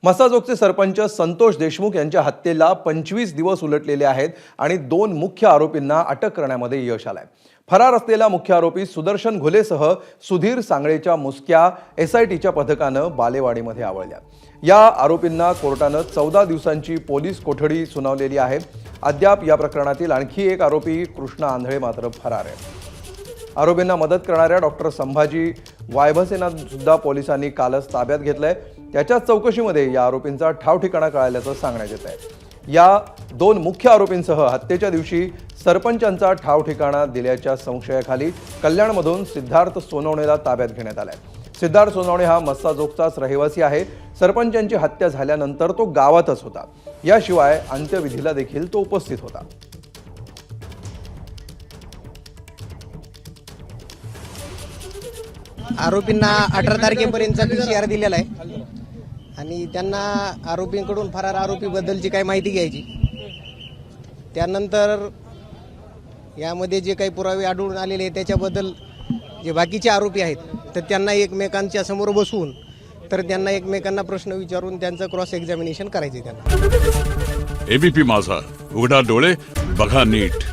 मसाजोगचे सरपंच संतोष देशमुख यांच्या हत्येला 25 दिवस उलटलेले आहेत आणि 2 मुख्य आरोपींना अटक करण्यामध्ये यश आलंय। फरार असलेला मुख्य आरोपी सुदर्शन घुलेसह सुधीर सांगळेच्या मुसक्या एसआयटीच्या पथकानं बालेवाडीमध्ये आवळल्या। या आरोपींना कोर्टानं 14 दिवसांची पोलीस कोठडी सुनावलेली आहे। अद्याप या प्रकरणातील आणखी एक आरोपी कृष्णा आंधळे मात्र फरार आहे। आरोपींना मदत करणाऱ्या डॉक्टर संभाजी वायभसेना सुद्धा पोलिसांनी कालच ताब्यात घेतलंय। त्याच्याच चौकशीमध्ये या आरोपींचा ठाव ठिकाणा कळाल्याचं सांगण्यात येत आहे। या 2 मुख्य आरोपींसह हत्येच्या दिवशी सरपंचांचा ठाव ठिकाणा दिल्याच्या संशयाखाली कल्याणमधून सिद्धार्थ सोनवणेला ताब्यात घेण्यात आलाय। सिद्धार्थ सोनवणे हा मस्साजोगचाच रहिवासी आहे। सरपंचांची हत्या झाल्यानंतर तो गावातच होता। याशिवाय अंत्यविधीला देखील तो उपस्थित होता। आरोपींना 18 तारखेपर्यंतचा PCR दिलेला आहे आणि त्यांना आरोपींकडून फरार आरोपीबद्दलची काही माहिती घ्यायची। त्यानंतर यामध्ये जे काही पुरावे आढळून आलेले आहेत त्याच्याबद्दल जे बाकीचे आरोपी आहेत तर त्यांना एकमेकांच्या समोर बसवून त्यांना एकमेकांना प्रश्न विचारून त्यांचं क्रॉस एक्झामिनेशन करायचे। त्यांना एबीपी माझा, उघडा डोळे बघा नीट।